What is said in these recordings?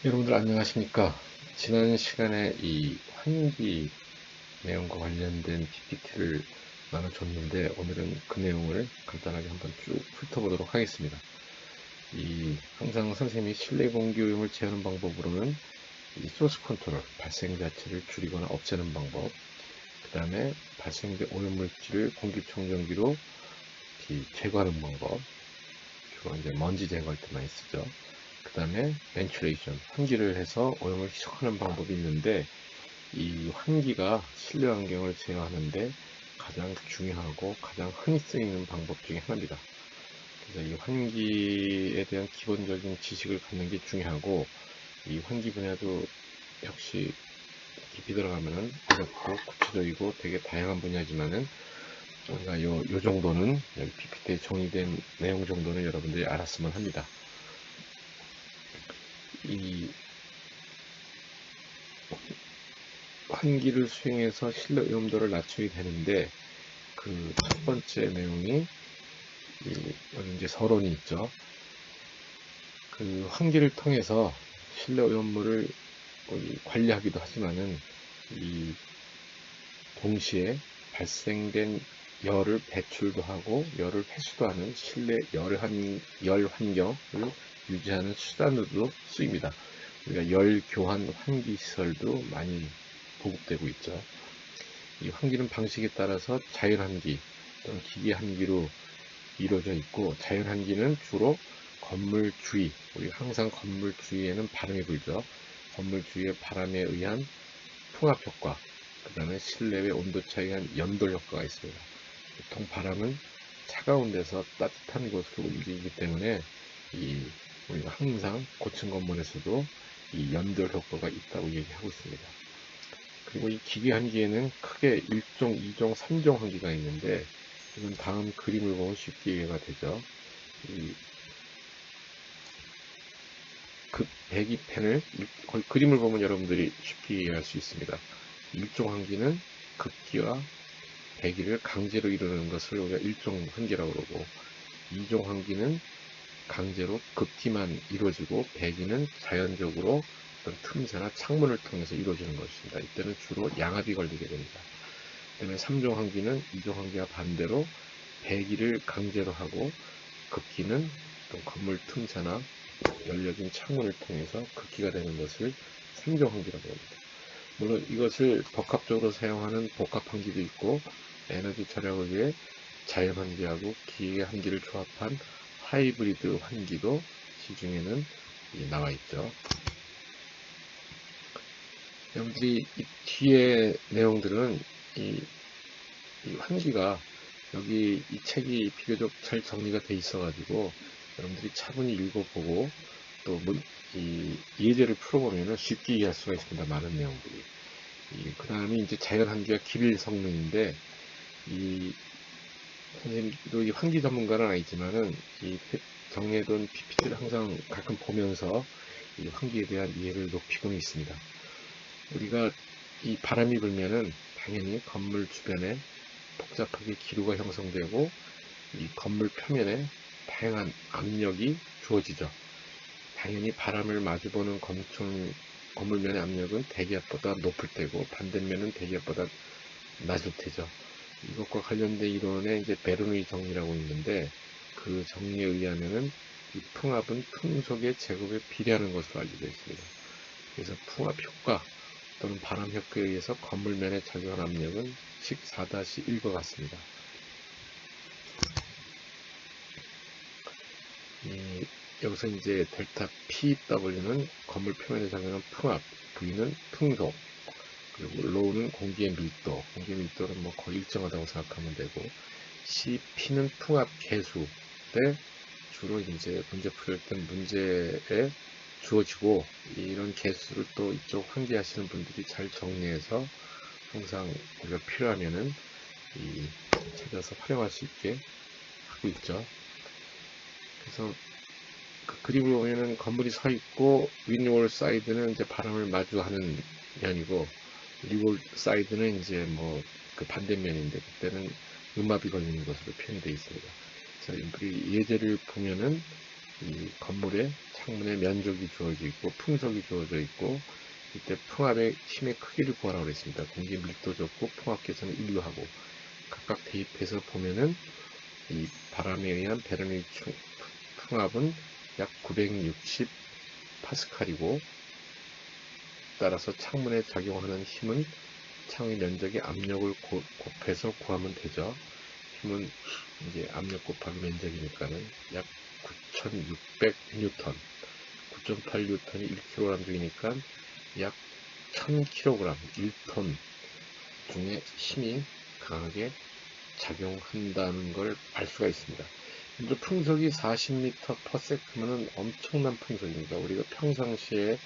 여러분들 안녕하십니까? 지난 시간에 이 환기 내용과 관련된 PPT를 나눠줬는데 오늘은 그 내용을 간단하게 한번 쭉 훑어보도록 하겠습니다. 항상 선생님이 실내 공기 오염을 제하는 방법으로는 이 소스 컨트롤, 발생 자체를 줄이거나 없애는 방법, 그 다음에 발생된 오염물질을 공기청정기로 제거하는 방법, 주로 이제 먼지 제거할 때 많이 쓰죠. 그 다음에 벤츄레이션, 환기를 해서 오염을 희석하는 방법이 있는데, 이 환기가 실내 환경을 제어하는데 가장 중요하고 가장 흔히 쓰이는 방법 중에 하나입니다. 그래서 이 환기에 대한 기본적인 지식을 갖는 게 중요하고, 이 환기 분야도 역시 깊이 들어가면은 어렵고 구체적이고 되게 다양한 분야지만은 우리가 요 정도는 여기 PPT에 정의된 내용 정도는 여러분들이 알았으면 합니다. 이 환기를 수행해서 실내 오염도를 낮춰야 되는데, 그 첫 번째 내용이 여기 이제 서론이 있죠. 그 환기를 통해서 실내 오염물을 관리하기도 하지만은 이 동시에 발생된 열을 배출도 하고 열을 회수도 하는 실내 열 환경을 유지하는 수단으로도 쓰입니다. 우리가 열 교환 환기 시설도 많이 보급되고 있죠. 이 환기는 방식에 따라서 자연 환기 또는 기계 환기로 이루어져 있고, 자연 환기는 주로 건물 주위, 우리 항상 건물 주위에는 바람이 불죠. 건물 주위의 바람에 의한 통합 효과, 그 다음에 실내의 온도 차이에 의한 연돌 효과가 있습니다. 보통 바람은 차가운 데서 따뜻한 곳으로 움직이기 때문에 우리가 항상 고층 건물에서도 이 연돌 효과가 있다고 얘기하고 있습니다. 그리고 이 기계 환기에는 크게 1종, 2종, 3종 환기가 있는데, 이건 다음 그림을 보면 쉽게 이해가 되죠. 그 배기팬을 거의 그림을 보면 여러분들이 쉽게 이해할 수 있습니다. 1종 환기는 급기와 배기를 강제로 이루는 것을 우리가 1종 환기라고 그러고, 2종 환기는 강제로 급기만 이루어지고 배기는 자연적으로 어떤 틈새나 창문을 통해서 이루어지는 것입니다. 이때는 주로 양압이 걸리게 됩니다. 그다음에 3종 환기는 2종 환기와 반대로 배기를 강제로 하고 급기는 어떤 건물 틈새나 열려진 창문을 통해서 급기가 되는 것을 3종 환기라고 합니다. 물론 이것을 복합적으로 사용하는 복합 환기도 있고, 에너지 절약을 위해 자연 환기하고 기계 환기를 조합한 하이브리드 환기도 시중에는 나와 있죠. 여러분들이 이 뒤에 내용들은 이 환기가 여기 이 책이 비교적 잘 정리가 돼 있어 가지고 여러분들이 차분히 읽어보고 또 이 예제를 풀어보면 쉽게 이해할 수가 있습니다. 많은 내용들이. 그 다음에 이제 자연 환기와 기빌 성능인데, 선생님도 이 환기 전문가는 아니지만은 이 정리해둔 PPT를 항상 가끔 보면서 이 환기에 대한 이해를 높이고는 있습니다. 우리가 이 바람이 불면은 당연히 건물 주변에 복잡하게 기류가 형성되고 이 건물 표면에 다양한 압력이 주어지죠. 당연히 바람을 마주보는 건물면의 압력은 대기압보다 높을 테고 반대면은 대기압보다 낮을 테죠. 이것과 관련된 이론에 이제 베르누이 정리라고 있는데, 그 정리에 의하면은 이 풍압은 풍속의 제곱에 비례하는 것으로 알려져 있습니다. 그래서 풍압 효과 또는 바람 효과에 의해서 건물면에 작용한 압력은 식 4-1과 같습니다. 여기서 이제 델타 PW는 건물 표면에 작용하는 풍압, V는 풍속, 그리고 로우는 공기의 밀도, 공기의 밀도는 뭐 거의 일정하다고 생각하면 되고, CP는 풍압 계수 때 주로 이제 문제 풀 때 문제에 주어지고, 이런 개수를 또 이쪽 환기하시는 분들이 잘 정리해서 항상 우리가 필요하면은 찾아서 활용할 수 있게 하고 있죠. 그래서 그 그림을 보면은 건물이 서 있고 윈월 사이드는 이제 바람을 마주하는 면이고, 리월 사이드는 이제 뭐 그 반대면인데 그때는 음압이 걸리는 것으로 표현되어 있습니다. 그래서 우리 예제를 보면은 이 건물의 창문에 면적이 주어져 있고 풍속이 주어져 있고, 이때 풍압의 힘의 크기를 구하라고 했습니다. 공기 밀도 적고 풍압 계산을 인류하고, 각각 대입해서 보면은 이 바람에 의한 베르누이 풍압은 약 960 파스칼이고, 따라서 창문에 작용하는 힘은 창의 면적의 압력을 곱해서 구하면 되죠. 힘은 이제 압력 곱하기 면적이니까는 약 9600 뉴턴, 9.8 뉴턴이 1kg 중이니까 약 1000kg, 1톤 중에 힘이 강하게 작용한다는 걸 알 수가 있습니다. 근데 풍속이 40m/s면은 엄청난 풍속입니다. 우리가 평상시에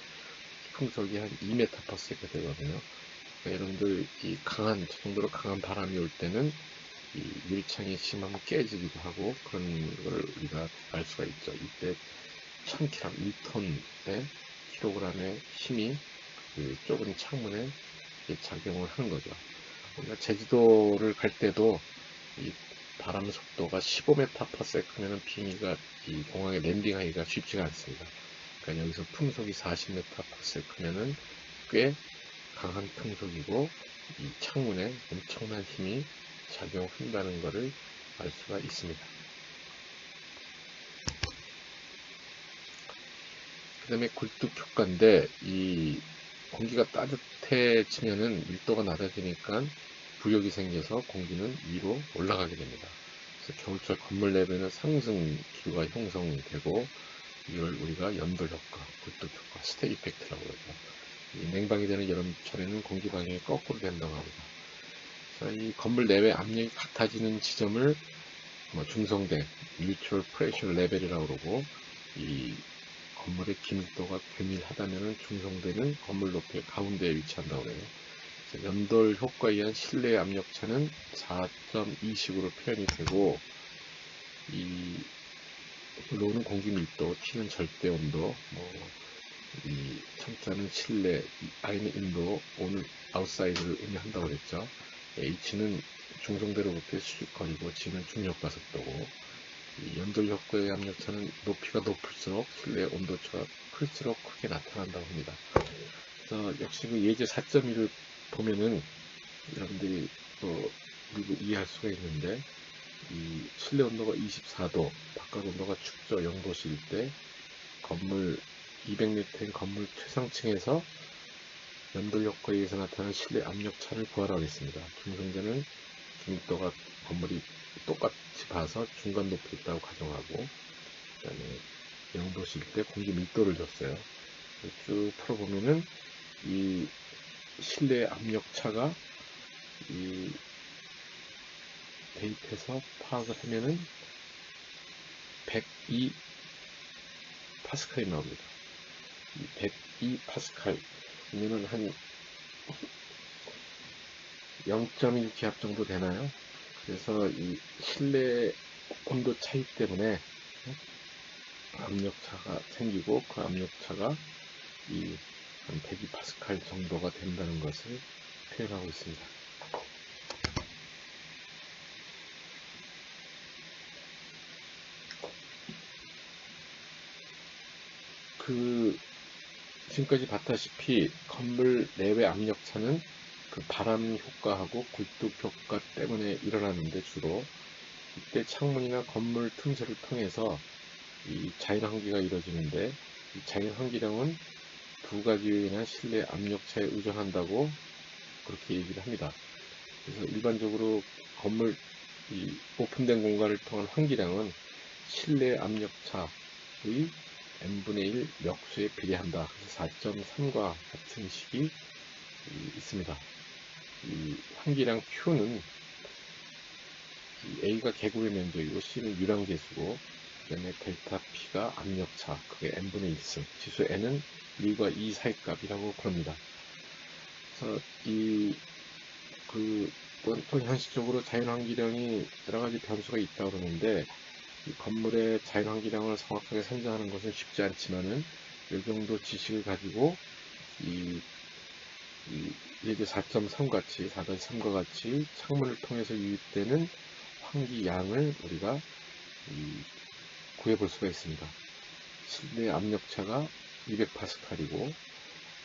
풍속이 한 2m/s 되거든요. 그러니까 여러분들 이 강한, 저 정도로 강한 바람이 올 때는 이 유리창이 심하면 깨지기도 하고 그런 걸 우리가 알 수가 있죠. 이때 1000kg, 1톤의 킬로그램의 힘이 그 좁은 창문에 작용을 하는 거죠. 우리가 제주도를 갈 때도 이 바람 속도가 15m/s면은 비행기가 이 공항에 랜딩하기가 쉽지가 않습니다. 그러니까 여기서 풍속이 40m/s면은 꽤 강한 풍속이고, 이 창문에 엄청난 힘이 작용한다는 것을 알 수가 있습니다. 그 다음에 굴뚝 효과인데, 이 공기가 따뜻해지면은 밀도가 낮아지니까 부력이 생겨서 공기는 위로 올라가게 됩니다. 그래서 겨울철 건물 내부에는 상승 기류가 형성되고, 이걸 우리가 연돌 효과, 굴뚝 효과, 스텝 이펙트라고 그러죠. 이 냉방이 되는 여름철에는 공기 방향이 거꾸로 된다고 합니다. 그래서 이 건물 내외 압력이 같아지는 지점을 중성대, Neutral Pressure Level이라고 그러고, 이 건물의 기밀도가 교밀하다면 중성대는 건물 높이 가운데에 위치한다고 해요. 연돌 효과에 의한 실내 압력차는 4.2식으로 표현이 되고, 이 로는 공기 밀도, T는 절대 온도, 이 청자는 실내, I는 인도, O는 아웃사이드를 의미한다고 그랬죠. H는 중성대로부터의 수직거리고, G는 중력과 속도고, 이 연돌 효과의 압력차는 높이가 높을수록 실내 온도차가 클수록 크게 나타난다고 합니다. 그래서 역시 그 예제 4.1을 보면은 여러분들이 또 미리 이해할 수가 있는데, 이 실내 온도가 24도, 바깥 온도가 축저 0도씨일 때 건물 200m인 건물 최상층에서 연돌 효과에 의해서 나타나는 실내 압력차를 구하라고 했습니다. 중성대는 중립도가 건물이 똑같이 봐서 중간 높이에 있다고 가정하고, 그 다음에 0도씨일 때 공기 밀도를 줬어요. 쭉 풀어보면은 이 실내 압력차가 이 대입해서 파악을 하면은 102 파스칼이 나옵니다. 이 102 파스칼 이면은 한 0.1 기압 정도 되나요? 그래서 이 실내 온도 차이 때문에 압력차가 생기고, 그 압력차가 이 한 102 파스칼 정도가 된다는 것을 표현하고 있습니다. 지금까지 봤다시피 건물 내외 압력차는 그 바람 효과하고 굴뚝 효과 때문에 일어나는데, 주로 이때 창문이나 건물 틈새를 통해서 이 자연 환기가 이루어지는데, 이 자연 환기량은 두 가지에 인한 실내 압력차에 의존한다고 그렇게 얘기를 합니다. 그래서 일반적으로 건물 이 오픈된 공간을 통한 환기량은 실내 압력차의 n분의 1 멱수에 비례한다. 그래서 4.3과 같은 식이 있습니다. 이 환기량 Q는 A가 개구의 면적이고 C는 유량계수고, 그 다음에 델타 P가 압력차, 그게 n분의 1승, 지수 n은 1과 2 사이 값이라고 부릅니다. 그래서 또 현실적으로 자연 환기량이 여러 가지 변수가 있다고 그러는데, 이 건물의 자연 환기량을 정확하게 산정하는 것은 쉽지 않지만은 이 정도 지식을 가지고 예제 4.3 같이 4.3과 같이 창문을 통해서 유입되는 환기량을 우리가 구해 볼 수가 있습니다. 실내 압력차가 200파스칼이고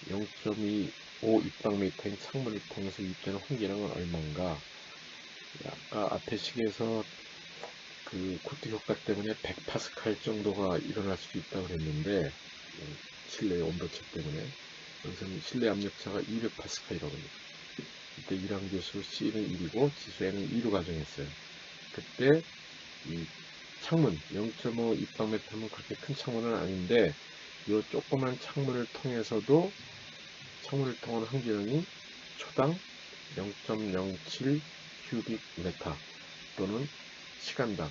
0.25 입방미터인 창문을 통해서 유입되는 환기량은 얼마인가? 아까 앞에 식에서 그 코트 효과 때문에 100파스칼 정도가 일어날 수도 있다고 그랬는데 실내 온도차 때문에 여기서는 실내 압력차가 200파스칼이라고 합니다. 이때 1항교수 C는 1이고 지수 N은 2로 가정했어요. 그때 이 창문 0.5 입방미터면 그렇게 큰 창문은 아닌데 이 조그만 창문을 통해서도 창문을 통한 환기량이 초당 0.07 큐빅메타 또는 시간당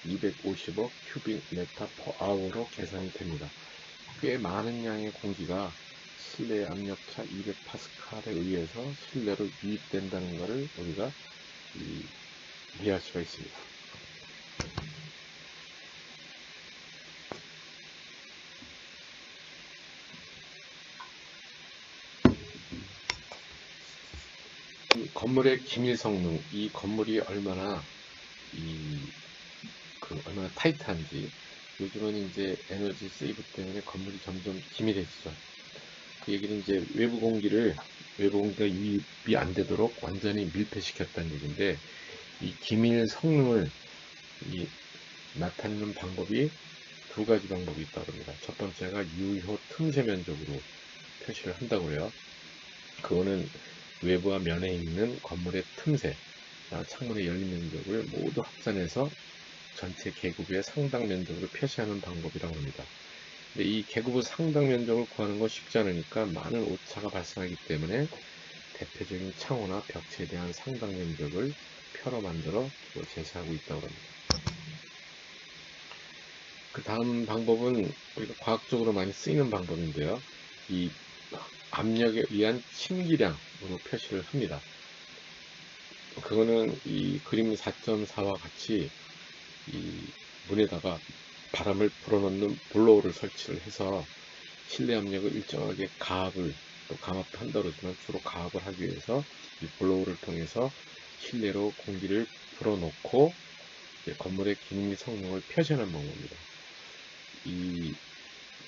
255 큐빅메타 per hour로 계산이 됩니다. 꽤 많은 양의 공기가 실내 압력차 200파스칼에 의해서 실내로 유입된다는 것을 우리가 이해할 수가 있습니다. 건물의 기밀 성능, 이 건물이 얼마나 얼마나 타이트한지. 요즘은 이제 에너지 세이브 때문에 건물이 점점 기밀해지죠. 그 얘기는 이제 외부 공기가 유입이 안 되도록 완전히 밀폐시켰다는 얘기인데, 이 기밀 성능을 나타내는 방법이 두 가지 방법이 있다고 합니다. 첫 번째가 유효 틈새 면적으로 표시를 한다고 해요. 그거는 외부와 면에 있는 건물의 틈새, 창문의 열린 면적을 모두 합산해서 전체 계급의 상당 면적으로 표시하는 방법이라고 합니다. 근데 이 계급의 상당 면적을 구하는 건 쉽지 않으니까 많은 오차가 발생하기 때문에 대표적인 창호나 벽체에 대한 상당 면적을 표로 만들어 제시하고 있다고 합니다. 그 다음 방법은 우리가 과학적으로 많이 쓰이는 방법인데요. 이 압력에 의한 침기량으로 표시를 합니다. 그거는 이 그림 4.4와 같이 이 문에다가 바람을 불어넣는 블로어를 설치를 해서 실내 압력을 일정하게 가압을, 또 감압도 한다고 그러지만 주로 가압을 하기 위해서 이 블로어를 통해서 실내로 공기를 불어넣고 건물의 기능 성능을 표시하는 방법입니다. 이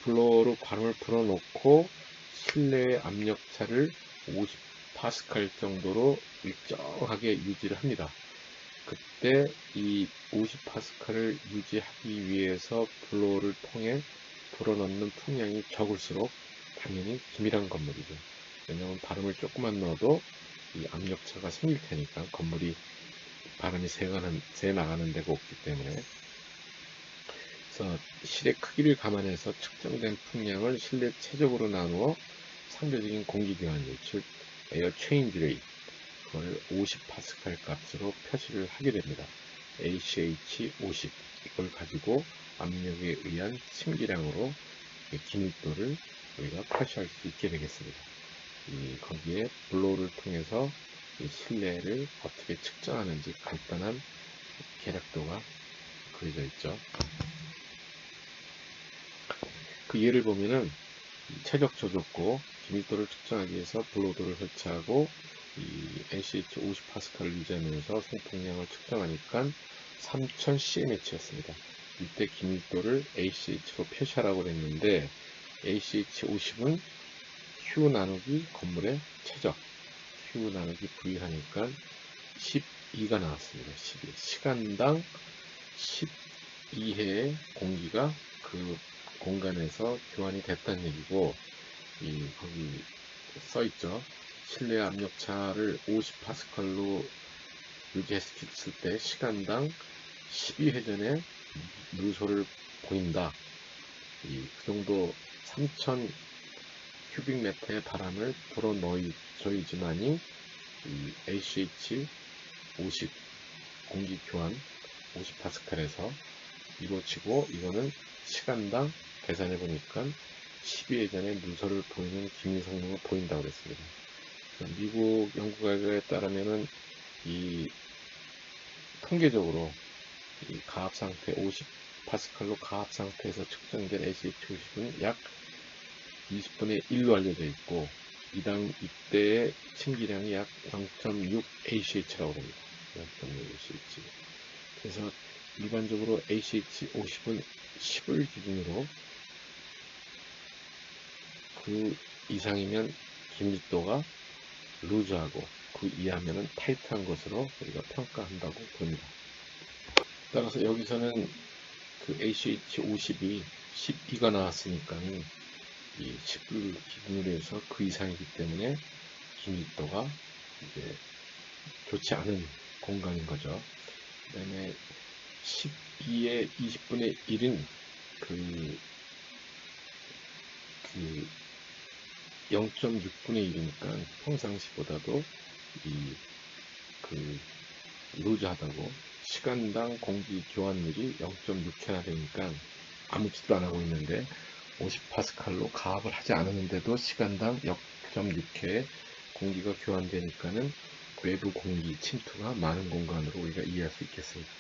블로어로 바람을 불어넣고 실내의 압력차를 50파스칼 정도로 일정하게 유지를 합니다. 그때 이 50파스칼을 유지하기 위해서 블로어를 통해 불어넣는 풍량이 적을수록 당연히 기밀한 건물이죠. 왜냐하면 바람을 조금만 넣어도 이 압력차가 생길 테니까, 건물이 바람이 새 나가는 데가 없기 때문에. 그래서 실의 크기를 감안해서 측정된 풍량을 실내 최적으로 나누어 상대적인 공기 교환율, 즉 에어 체인지 레이트, 그걸 50파스칼 값으로 표시를 하게 됩니다. ACH 50, 이걸 가지고 압력에 의한 침기량으로 기밀도를 우리가 표시할 수 있게 되겠습니다. 거기에 블로우를 통해서 실내를 어떻게 측정하는지 간단한 계략도가 그려져 있죠. 그 예를 보면은 최적조 줬고 기밀도를 측정하기 위해서 블로우도를 설치하고 이 ACH 50파스칼을 유지하면서 송풍량을 측정하니까 3000cmh였습니다. 이때 기밀도를 ACH로 표시하라고 했는데 ACH 50은 Q 나누기 건물의 최적, Q 나누기 V 하니까 12가 나왔습니다. 12. 시간당 12회의 공기가 그 공간에서 교환이 됐다는 얘기고, 거기 써있죠. 실내 압력차를 50파스칼로 유지했을 때 시간당 12회전의 누소를 보인다. 그 정도 3000 큐빅미터의 바람을 불어넣어줘야지만이 ACH 50 공기 교환 50파스칼에서 이루어지고, 이거는 시간당 계산해 보니까 12회전의 누설을 보이는 기밀 성능을 보인다고 그랬습니다. 미국 연구결과에 따르면은 이 통계적으로 이 가압 상태 50파스칼로 가압 상태에서 측정된 ACH50은 약 20분의 1로 알려져 있고, 이때의 침기량이 약 0.6 ACH라고 합니다. 0.6 ACH. 그래서 일반적으로 ACH50은 10을 기준으로 그 이상이면 긴밀도가 루즈하고 그 이하면은 타이트한 것으로 우리가 평가한다고 봅니다. 따라서 여기서는 그 ACH50이 12가 나왔으니까 이 10을 기준으로 해서 그 이상이기 때문에 긴밀도가 이제 좋지 않은 공간인 거죠. 그 다음에 12의 20분의 1은 그 0.6분의 1이니까 평상시보다도 그 루즈하다고, 시간당 공기 교환율이 0.6회나 되니까 아무 짓도 안 하고 있는데 50파스칼로 가압을 하지 않았는데도 시간당 0.6회 공기가 교환되니까는 외부 공기 침투가 많은 공간으로 우리가 이해할 수 있겠습니다.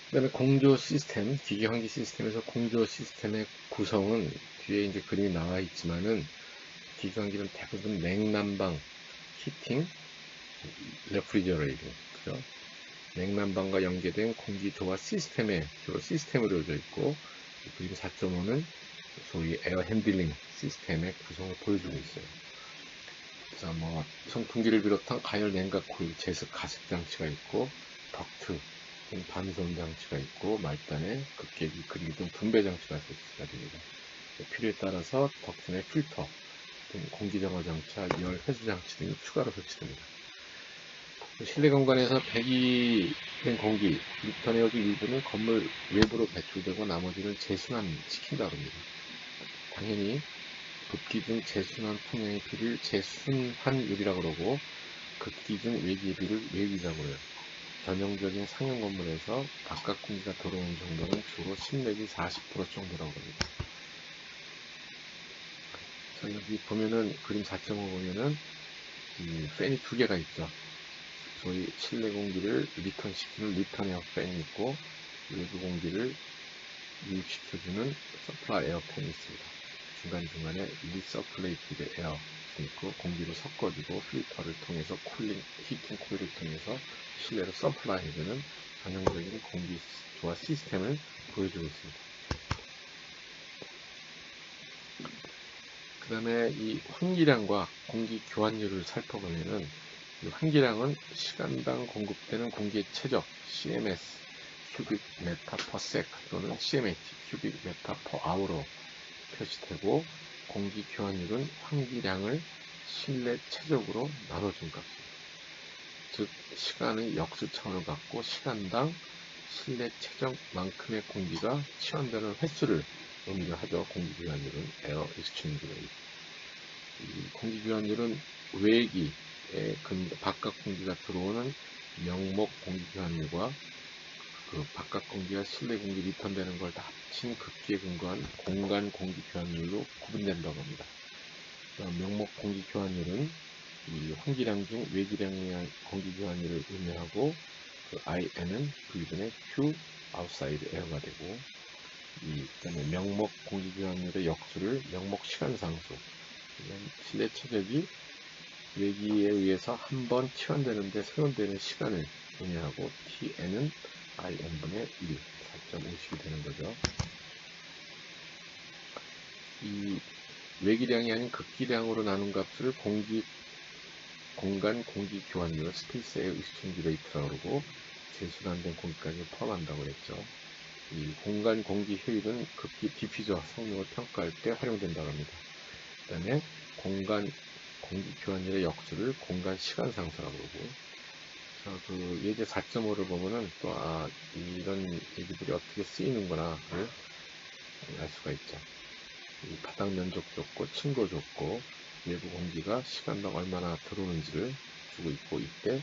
그 다음에 공조 시스템, 기계 환기 시스템에서 공조 시스템의 구성은 뒤에 이제 그림이 나와 있지만은, 기계 환기는 대부분 냉난방, 히팅, 레프리저레이팅, 그죠? 냉난방과 연계된 공기 조화 시스템에 주로 시스템으로 이루어져 있고, 그림 4.5는 소위 에어 핸들링 시스템의 구성을 보여주고 있어요. 그래서 뭐 선풍기를 비롯한 가열 냉각 코일, 제습 가습 장치가 있고, 덕트 반송 장치가 있고, 말단에 급계기 그리기 등 분배 장치가 설치가 됩니다. 필요에 따라서 덕트 내 필터, 공기정화 장치와 열 회수 장치 등이 추가로 설치됩니다. 실내 공간에서 배기된 공기, 리턴 에어기 일부는 건물 외부로 배출되고 나머지는 재순환시킨다고 합니다. 당연히 급기중 재순환 풍량의 비를 재순환율이라고 그러고, 급기중 외기의 비를 외기라고 해요. 전형적인 상용 건물에서 바깥 공기가 들어오는 정도는 주로 10 내지 40% 정도라고 합니다. 자, 여기 보면은 그림 4.5 보면은 팬이 두 개가 있죠. 소위 실내 공기를 리턴시키는 리턴 에어 팬이 있고, 외부 공기를 유입시켜주는 서플라이 에어 팬이 있습니다. 중간중간에 리서큘레이티드 에어 있고, 공기를 섞어주고 필터를 통해서 쿨링, 히팅 코일을 통해서 실내로 서플라이 해주는 전형적인 공기 조화 시스템을 보여주고 있습니다. 그 다음에 이 환기량과 공기 교환율을 살펴보면은, 이 환기량은 시간당 공급되는 공기의 최적 CMS cubic meter per sec 또는 CMAT cubic meter per hour로 표시되고, 공기 교환율은 환기량을 실내 최적으로 나눠준 값입니다. 즉 시간의 역수 차원을 갖고 시간당 실내 최적만큼의 공기가 치환되는 횟수를 의미를 하죠. 공기 교환율은 에어 익스체인지 레이트. 이 공기 교환율은 외기에 바깥 공기가 들어오는 명목 공기 교환율과 그 바깥 공기와 실내 공기 리턴되는 걸 다 합친 급기에 근거한 공간 공기 교환율로 구분된다고 합니다. 명목 공기 교환율은 이 환기량 중 외기량의 공기 교환율을 의미하고, 그 IN은 V분의 Q outside air가 되고, 그다음에 명목 공기 교환율의 역수를 명목 시간 상수, 실내 최적이 외기에 의해서 한 번 치환되는데 소요되는 시간을 의미하고, TN은 IN분의 1, 4.50이 되는 거죠. 이 외기량이 아닌 급기량으로 나눈 값을 공간 공기 교환율, 스페이스 에어 익스체인지 레이트라고 그러고, 재순환된 공기까지 포함한다고 했죠. 이 공간 공기 효율은 급기 디퓨저 성능을 평가할 때 활용된다고 합니다. 그 다음에 공간 공기 교환율의 역수를 공간 시간 상수라고 그러고, 그 예제 4.5를 보면은 또 이런 얘기들이 어떻게 쓰이는구나를 알 수가 있죠. 이 바닥 면적 줬고 층고 줬고 외부 공기가 시간당 얼마나 들어오는지를 주고 있고, 이때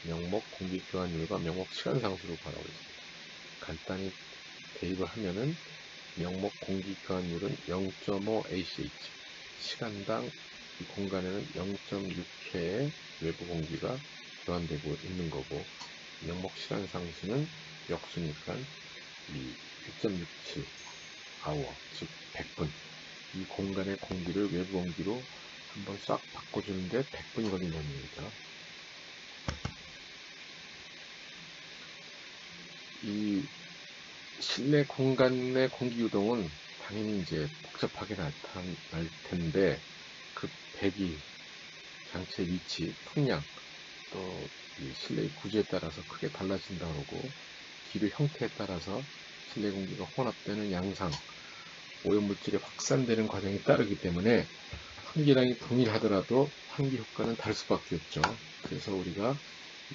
명목 공기 교환율과 명목 시간 상수를 구하라고 했습니다. 간단히 대입을 하면은 명목 공기 교환율은 0.5 ACH, 시간당 이 공간에는 0.6회의 외부 공기가 교환되고 있는 거고, 명목 시간 상수는 역수니까 이 1.67 hour, 즉 100분, 이 공간의 공기를 외부 공기로 한번 싹 바꿔주는데 100분이 걸린다는 얘기죠. 이 실내 공간의 공기 유동은 당연히 이제 복잡하게 나타날 텐데 그 배기, 장치의 위치, 풍량, 또 이 실내 구조에 따라서 크게 달라진다고 하고 기류 형태에 따라서 실내 공기가 혼합되는 양상, 오염물질이 확산되는 과정이 따르기 때문에 환기량이 동일하더라도 환기 효과는 다를 수밖에 없죠. 그래서 우리가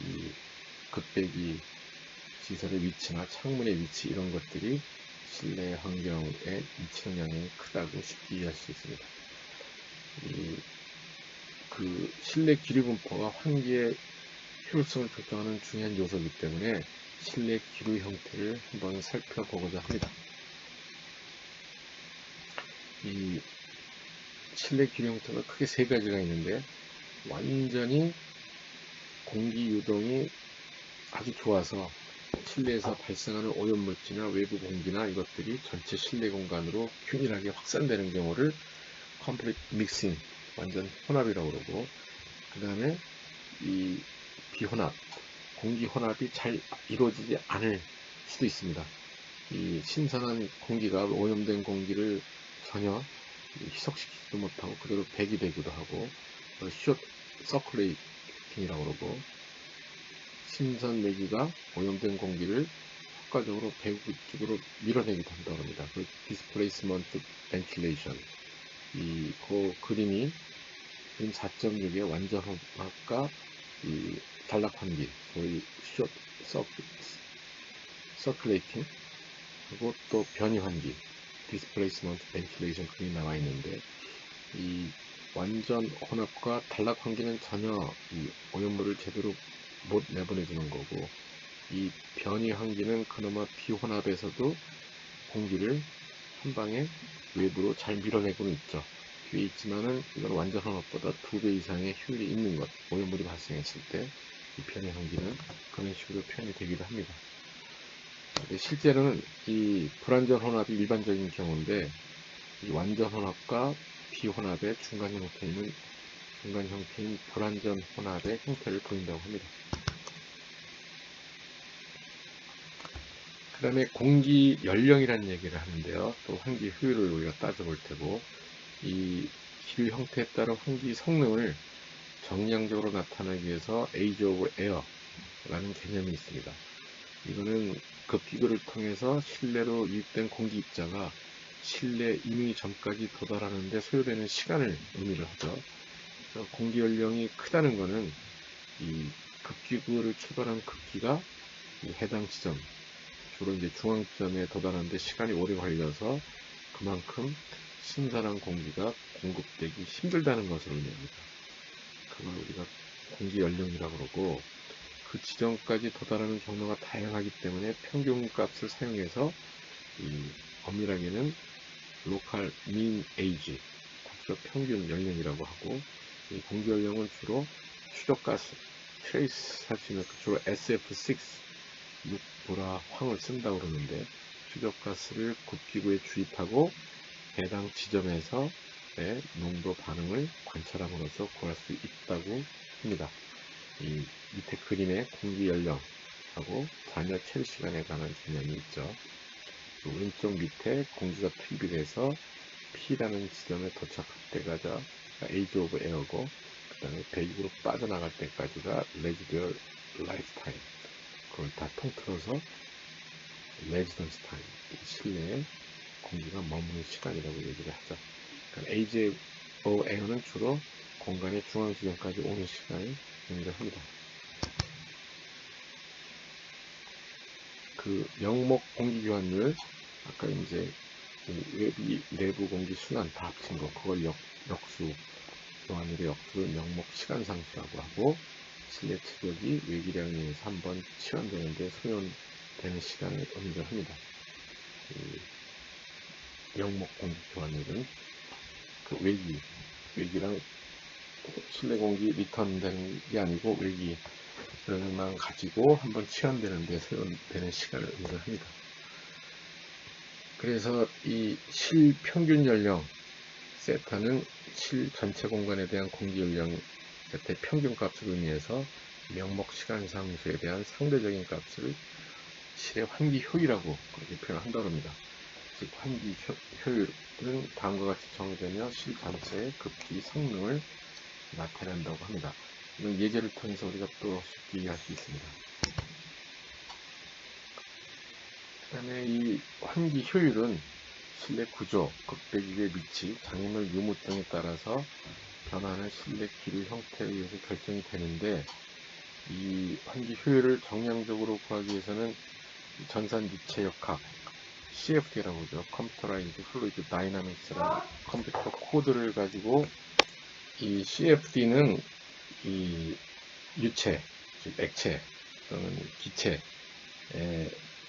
이 급배기 시설의 위치나 창문의 위치 이런 것들이 실내 환경에 미치는 영향이 크다고 쉽게 이해할 수 있습니다. 그 실내 기류 분포가 환기의 효율성을 결정하는 중요한 요소이기 때문에 실내 기류 형태를 한번 살펴보고자 합니다. 이 실내 기류 형태가 크게 세 가지가 있는데 완전히 공기 유동이 아주 좋아서 실내에서 발생하는 오염물질이나 외부 공기나 이것들이 전체 실내 공간으로 균일하게 확산되는 경우를 컴플리트 믹싱, 완전 혼합이라고 그러고, 그 다음에 이 비혼합, 공기 혼합이 잘 이루어지지 않을 수도 있습니다. 이 신선한 공기가 오염된 공기를 전혀 희석시키지도 못하고 그대로 배기되기도 하고, 숏 서큘레이팅이라고 그러고, 신선 내기가 오염된 공기를 효과적으로 배구 쪽으로 밀어내기도 한다고 합니다. 그 디스플레이스먼트 벤틸레이션. 그 그림이 그림 4.6의 완전 혼합과 이 단락 환기, 소위 숏 서큘레이팅, 그리고 또 변이 환기, 디스플레이스먼트 벤틸레이션 그림이 나와 있는데, 이 완전 혼합과 단락 환기는 전혀 이 오염물을 제대로 못 내보내주는 거고, 이 변이 환기는 그나마 비혼합에서도 공기를 한 방에 외부로 잘 밀어내고는 있죠. 뒤에 있지만은 이건 완전 혼합보다 2배 이상의 효율이 있는 것, 오염물이 발생했을 때 이 변이 환기는 그런 식으로 표현이 되기도 합니다. 실제로는 이 불완전 혼합이 일반적인 경우인데, 이 완전 혼합과 비혼합의 중간 형태인 불완전 혼합의 형태를 보인다고 합니다. 그 다음에 공기 연령이라는 얘기를 하는데요. 또 환기 효율을 우리가 따져볼 테고, 이 기류 형태에 따른 환기 성능을 정량적으로 나타내기 위해서 Age of Air라는 개념이 있습니다. 이거는 급기구를 통해서 실내로 유입된 공기 입자가 실내 이미 전까지 도달하는데 소요되는 시간을 의미를 하죠. 공기 연령이 크다는 것은 이 급기구를 출발한 급기가 이 해당 지점, 주로 이제 중앙점에 도달하는데 시간이 오래 걸려서 그만큼 신선한 공기가 공급되기 힘들다는 것을 의미합니다. 그걸 우리가 공기 연령이라고 그러고, 그 지점까지 도달하는 경로가 다양하기 때문에 평균 값을 사용해서 이 엄밀하게는 로컬 민 에이지, 국적 평균 연령이라고 하고, 이 공기 연령은 주로 추적가스, 트레이스 사시면 주로 SF6 육불화 황을 쓴다고 그러는데, 추적가스를 굽기구에 주입하고 해당 지점에서의 농도 반응을 관찰함으로써 구할 수 있다고 합니다. 이 밑에 그림의 공기 연령하고 잔여 체류 시간에 관한 개념이 있죠. 왼쪽 밑에 공기가 투입이 돼서 P라는 지점에 도착할 때가 Age of Air고, 그 다음에 배기구로 빠져나갈 때까지가 Residual Lifetime. 그걸 다 통틀어서 Residence Time, 실내에 공기가 머무는 시간이라고 얘기를 하죠. 그러니까 Age of Air는 주로 공간의 중앙 지점까지 오는 시간을 의미를 합니다. 그 명목 공기 교환율, 아까 이제 내부 공기 순환 다 합친 거, 그걸 역수 교환율의 역수를 명목 시간 상수라고 하고, 실내 체력이 외기량에 의해서 한번 치환되는데 소요되는 시간을 의미를 합니다. 명목 공기 교환율은 그 외기랑 실내 공기 리턴되는 게 아니고 외기만 가지고 한번 치환되는데 소요되는 시간을 의미를 합니다. 그래서 이 실 평균 연령 세타는 실 전체 공간에 대한 공기 연령 세타의 평균 값을 의미해서 명목 시간 상수에 대한 상대적인 값을 실의 환기 효율이라고 그렇게 표현한다고 합니다. 즉 환기 효율은 다음과 같이 정의되며 실 전체의 급기 성능을 나타낸다고 합니다. 이건 예제를 통해서 우리가 또 쉽게 이해할 수 있습니다. 그 다음에 이 환기 효율은 실내 구조, 극대기의 위치, 장애물 유무 등에 따라서 변화하는 실내 기류 형태에 의해서 결정이 되는데, 이 환기 효율을 정량적으로 구하기 위해서는 전산유체 역학, CFD라고 하죠. 컴퓨터라이즈드 플루이드 다이나믹스라는 컴퓨터 코드를 가지고, 이 CFD는 이 유체, 즉 액체 또는 기체의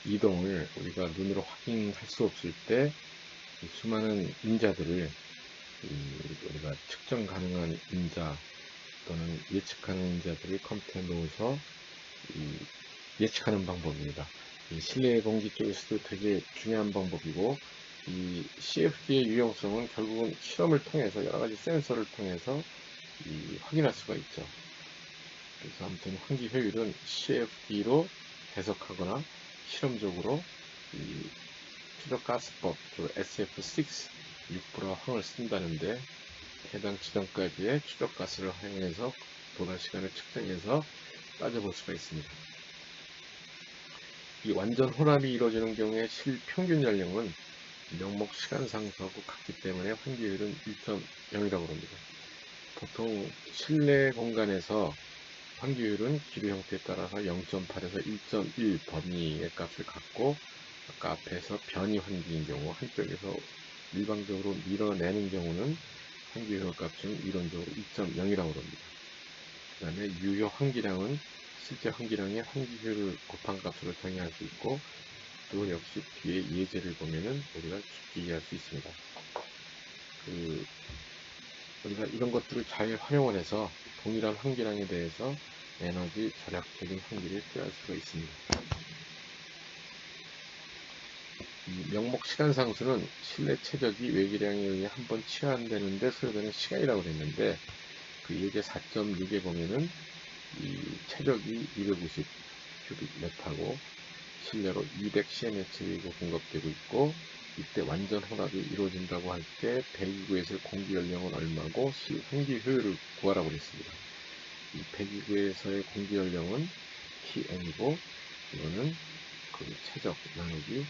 이동을 우리가 눈으로 확인할 수 없을 때 수많은 인자들을 우리가 측정 가능한 인자 또는 예측하는 인자들을 컴퓨터에 넣어서 예측하는 방법입니다. 이 실내 공기 쪽에서도 되게 중요한 방법이고, 이 CFD의 유용성은 결국은 실험을 통해서 여러 가지 센서를 통해서 확인할 수가 있죠. 그래서 아무튼 환기 효율은 CFD로 해석하거나 실험적으로 이 추적가스법, SF6 6불화 황을 쓴다는데, 해당 지점까지의 추적가스를 활용해서 도달 시간을 측정해서 따져볼 수가 있습니다. 이 완전 혼합이 이루어지는 경우에 실 평균 연령은 명목 시간 상수하고 같기 때문에 환기율은 1.0이라고 합니다. 보통 실내 공간에서 환기율은 기류 형태에 따라서 0.8에서 1.1 범위의 값을 갖고, 아까 앞에서 변이 환기인 경우 한쪽에서 일방적으로 밀어내는 경우는 환기효율 값은 이론적으로 2.0이라고 합니다. 그 다음에 유효 환기량은 실제 환기량의 환기효율을 곱한 값으로 정의할 수 있고, 또 역시 뒤에 예제를 보면은 우리가 쉽게 이해할 수 있습니다. 우리가 이런 것들을 잘 활용을 해서 동일한 환기량에 대해서 에너지 절약적인 환기를 표현할 수가 있습니다. 이 명목 시간 상수는 실내 최적이 외기량에 의해 한번 치환되는데 소요되는 시간이라고 했는데, 그 예제 4.6에 보면은 이 최적이 250 큐빅미터고 실내로 200cm가 공급되고 있고, 이때 완전 혼합이 이루어진다고 할 때 배기구에서의 공기 연령은 얼마고 환기 효율을 구하라고 했습니다. 이 배기구에서의 공기 연령은 TN이고, 이거는 그 최적 나누기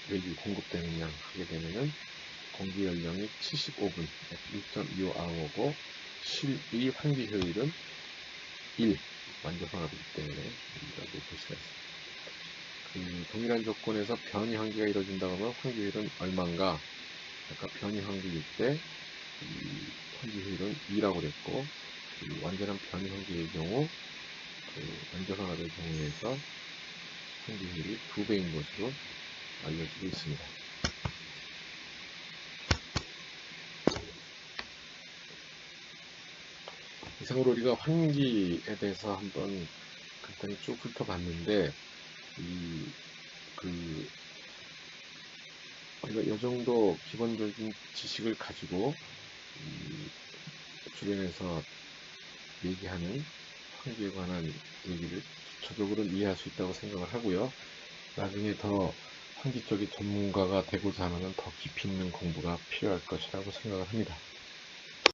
외기 공급되는 양 하게 되면은 공기 연령이 75분 1.25아워고 실의 환기 효율은 1 완전 혼합이기 때문에 이라고 볼 수가 있습니다. 동일한 조건에서 변이 환기가 이루어진다고 하면 환기 효율은 얼마인가? 아까 변이 환기일 때 환기 효율은 2라고 그랬고, 완전한 변이 환기의 경우 완전 혼합의 경우에서 환기 효율이 2배인 것으로 알려지고 있습니다. 이상으로 우리가 환기에 대해서 한번 간단히 쭉 훑어봤는데, 우리가 이 정도 기본적인 지식을 가지고 주변에서 얘기하는 환기에 관한 얘기를 기초적으로는 이해할 수 있다고 생각을 하고요. 나중에 더 환기 쪽의 전문가가 되고자 하면 더 깊이 있는 공부가 필요할 것이라고 생각을 합니다.